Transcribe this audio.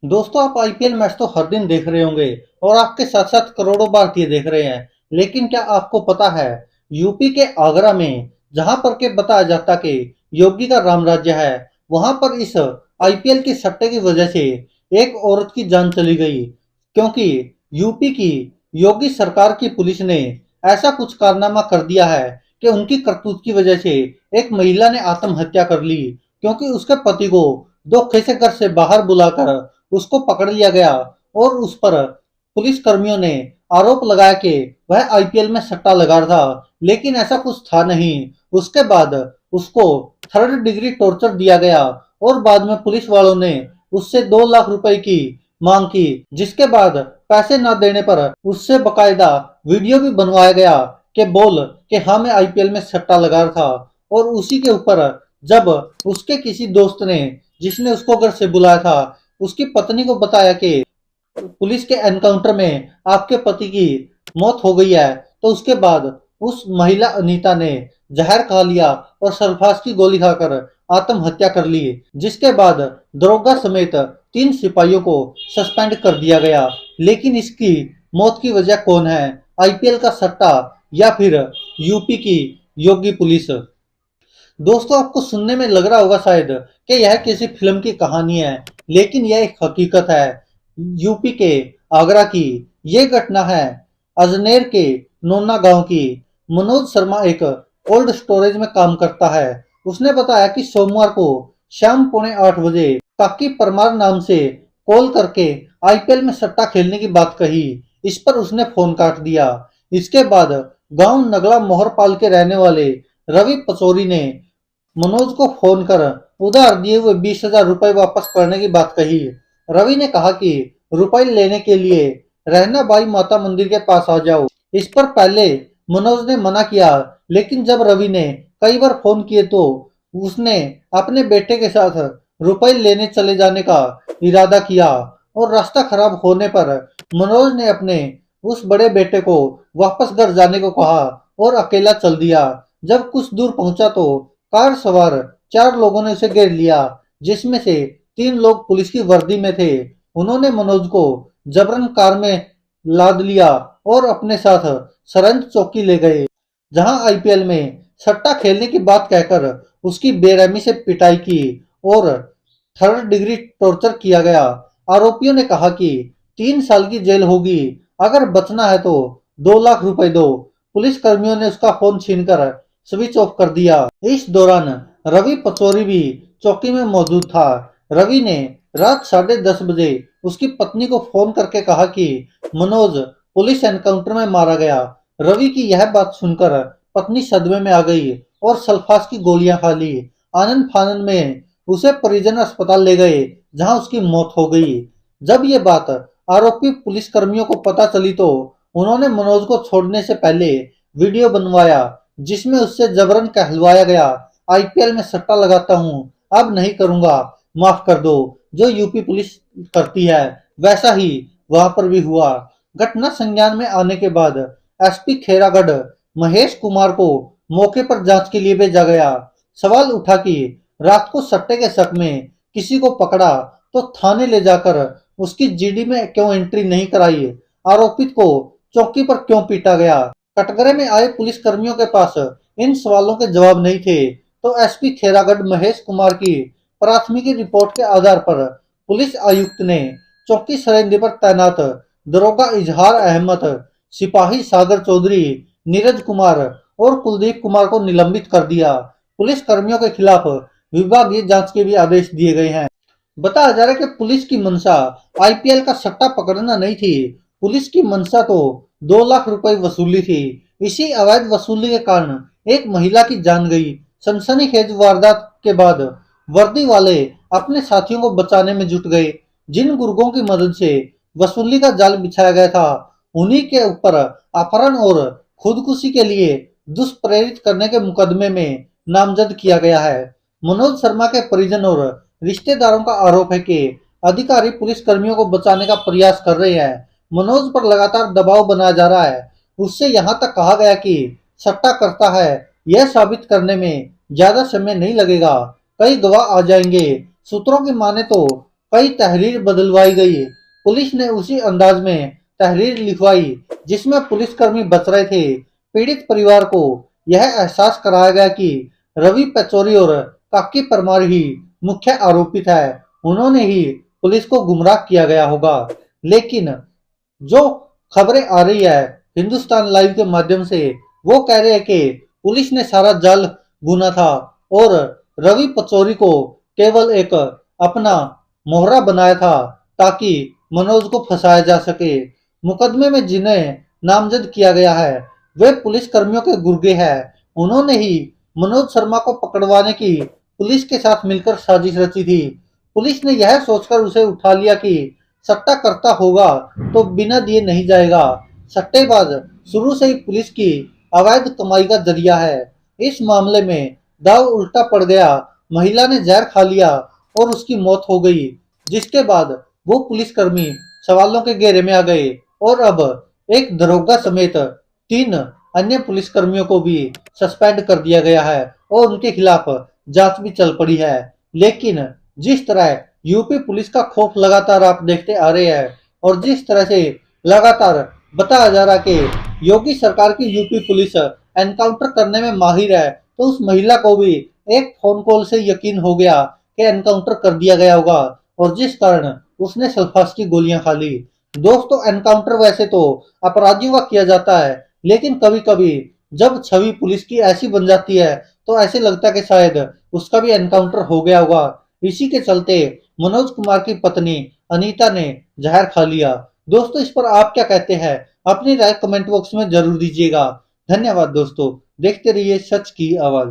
दोस्तों, आप IPL match तो हर दिन देख रहे होंगे और आपके साथ साथ करोड़ों भारतीय देख रहे हैं। लेकिन क्या आपको पता है, यूपी के आगरा में जहां पर के बताया जाता कि योगी का राम राज्य है, वहां पर इस आईपीएल के सट्टे की वजह से एक औरत की जान चली गई। क्योंकि यूपी की योगी सरकार की पुलिस ने ऐसा कुछ कारनामा कर दिया है कि उनकी करतूत की वजह से एक महिला ने आत्महत्या कर ली। क्योंकि उसके पति को धोखे से घर से बाहर बुलाकर उसको पकड़ लिया गया और उस पर पुलिस कर्मियों ने आरोप लगाया कि वह आईपीएल में सट्टा लगा रहा था, लेकिन ऐसा कुछ था नहीं। उसके बाद उसको थर्ड डिग्री टॉर्चर दिया गया और बाद में पुलिस वालों ने उससे 2 लाख रुपए की मांग की, जिसके बाद पैसे न देने पर उससे बकायदा वीडियो भी बनवाया गया कि बोल कि हाँ, मैं आईपीएल में सट्टा लगा रहा था। और उसी के ऊपर जब उसके किसी दोस्त ने, जिसने उसको घर से बुलाया था, उसकी पत्नी को बताया कि पुलिस के एनकाउंटर में आपके पति की मौत हो गई है, तो उसके बाद उस महिला अनीता ने जहर खा लिया और सल्फास की गोली खाकर आत्महत्या कर ली। जिसके बाद दरोगा समेत 3 सिपाहियों को सस्पेंड कर दिया गया। लेकिन इसकी मौत की वजह कौन है? आईपीएल का सट्टा या फिर यूपी की योगी पुलिस? दोस्तों, आपको सुनने में लग रहा होगा शायद कि यह किसी फिल्म की कहानी है, लेकिन यह एक हकीकत है। यूपी के आगरा की ये घटना है, अजमेर के नोना गांव की। मनोज शर्मा एक कोल्ड स्टोरेज में काम करता है। उसने बताया कि सोमवार को शाम 7:45 बजे काकी परमार नाम से कॉल करके आईपीएल में सट्टा खेलने की बात कही। इस पर उसने फोन काट दिया। इसके बाद गांव नगला मोहरपाल के रहने वाले रवि पचौरी ने मनोज को फोन कर उधार दिए हुए 20,000 रुपए वापस करने की बात कही। रवि ने कहा कि रुपए लेने के लिए रहना बाई माता मंदिर के पास आ जाओ। इस पर पहले मनोज ने मना किया, लेकिन जब रवि ने कई बार फोन किए तो उसने अपने बेटे के साथ रुपए लेने चले जाने का इरादा किया। और रास्ता खराब होने पर मनोज ने अपने उस बड़े बेटे को वापस घर जाने को कहा और अकेला चल दिया। जब कुछ दूर पहुंचा तो कार सवार 4 लोगों ने उसे घेर लिया, जिसमें से 3 लोग पुलिस की वर्दी में थे। उन्होंने मनोज को जबरन कार में लाद लिया और अपने साथ सरंज चौकी ले गए, जहां आईपीएल में सट्टा खेलने की बात कहकर उसकी बेरहमी से पिटाई की और थर्ड डिग्री टॉर्चर किया गया। आरोपियों ने कहा कि 3 साल की जेल होगी, अगर बचना है तो 2 लाख रुपए दो। पुलिस कर्मियों ने उसका फोन छीनकर स्विच ऑफ कर दिया। इस दौरान रवि पचौरी भी चौकी में मौजूद था। रवि ने रात 10:30 बजे उसकी पत्नी को फोन करके कहा कि मनोज पुलिस एनकाउंटर में मारा गया। रवि की यह बात सुनकर पत्नी सदमे में आ गई और सल्फास की गोलियां खा ली। आनंद फानन में उसे परिजन अस्पताल ले गए, जहां उसकी मौत हो गई। जब ये बात आरोपी पुलिस कर्मियों को पता चली तो उन्होंने मनोज को छोड़ने से पहले वीडियो बनवाया, जिसमें उससे जबरन कहलवाया गया, आईपीएल में सट्टा लगाता हूं, अब नहीं करूंगा, माफ कर दो। जो यूपी पुलिस करती है वैसा ही वहां पर भी हुआ। घटना संज्ञान में आने के बाद एसपी खेरागढ़ महेश कुमार को मौके पर जांच के लिए भेजा गया। सवाल उठा कि रात को सट्टे के शक में किसी को पकड़ा तो थाने ले जाकर उसकी जीडी में क्यों एंट्री नहीं कराई? आरोपित को चौकी पर क्यों पीटा गया? कटघरे में आए पुलिस कर्मियों के पास इन सवालों के जवाब नहीं थे, तो एसपी खेरागढ़ महेश कुमार की प्राथमिक रिपोर्ट के आधार पर पुलिस आयुक्त ने चौकी सरेंद्र पर तैनात दरोगा इजहार अहमद, सिपाही सागर चौधरी, नीरज कुमार और कुलदीप कुमार को निलंबित कर दिया। पुलिस कर्मियों के खिलाफ विभागीय जांच के भी आदेश दिए गए हैं। बताया जा रहा है कि पुलिस की मंशा आईपीएल का सट्टा पकड़ना नहीं थी। पुलिस की मंशा तो 2 लाख रुपए वसूली थी। इसी अवैध वसूली के कारण एक महिला की जान गई। सनसनीखेज वारदात के बाद वर्दी वाले अपने साथियों को बचाने में जुट गए। जिन गुर्गों की मदद से वसूली का जाल बिछाया गया था, उन्हीं के ऊपर अपहरण और खुदकुशी के लिए दुष्प्रेरित करने के मुकदमे में नामजद किया गया है। मनोज शर्मा के परिजन और रिश्तेदारों का आरोप है कि अधिकारी पुलिस कर्मियों को बचाने का प्रयास कर रहे हैं। मनोज पर लगातार दबाव बनाया जा रहा है। उससे यहाँ तक कहा गया कि सट्टा करता है, यह साबित करने में ज्यादा समय नहीं लगेगा, कई गवाह आ जाएंगे। सूत्रों की माने तो कई तहरीर बदलवाई गई। पुलिस ने उसी अंदाज में तहरीर लिखवाई जिसमें पुलिसकर्मी बच रहे थे। पीड़ित परिवार को यह एहसास कराया गया कि रवि पचौरी और काकी परमार ही मुख्य आरोपित है। उन्होंने ही पुलिस को गुमराह किया गया होगा। लेकिन जो खबरें आ रही है हिंदुस्तान लाइव के माध्यम से, वो कह रहे हैं कि पुलिस ने सारा जाल बुना था और रवि पचौरी को केवल एक अपना मोहरा बनाया था ताकि मनोज को फंसाया जा सके। मुकदमे में जिन्हें नामजद किया गया है वे पुलिस कर्मियों के गुर्गे हैं। उन्होंने ही मनोज शर्मा को पकड़वाने की पुलिस के साथ मिलकर साजिश रची थी। पुलिस ने यह सोचकर उसे उठा लिया कि सट्टा करता होगा तो बिना दिए नहीं जाएगा। सट्टेबाज शुरू से ही पुलिस की अवैध कमाई का जरिया है। इस मामले में दाव उल्टा पड़ गया। महिला ने जहर खा लिया और उसकी मौत हो गई, जिसके बाद वो पुलिसकर्मी सवालों के घेरे में आ गए और अब एक दरोगा समेत 3 अन्य पुलिसकर्मियों को भी सस्पेंड कर दिया गया है और उनके खिलाफ जांच भी चल पड़ी है। लेकिन जिस तरह यूपी पुलिस का खौफ लगातार आप देखते आ रहे हैं और जिस तरह से लगातार बताया जा रहा है कि योगी सरकार की यूपी पुलिस एनकाउंटर करने में माहिर है, तो उस महिला को भी एक फोन कॉल से यकीन हो गया कि एनकाउंटर कर दिया गया होगा और जिस कारण उसने सल्फास की गोलियां खा ली। दोस्तों, एनकाउंटर वैसे तो अपराधियों का किया जाता है, लेकिन कभी कभी जब छवि पुलिस की ऐसी बन जाती है तो ऐसे लगता है कि शायद उसका भी एनकाउंटर हो गया होगा। इसी के चलते मनोज कुमार की पत्नी अनीता ने जहर खा लिया। दोस्तों, इस पर आप क्या कहते हैं? अपनी राय कमेंट बॉक्स में जरूर दीजिएगा। धन्यवाद दोस्तों, देखते रहिए सच की आवाज।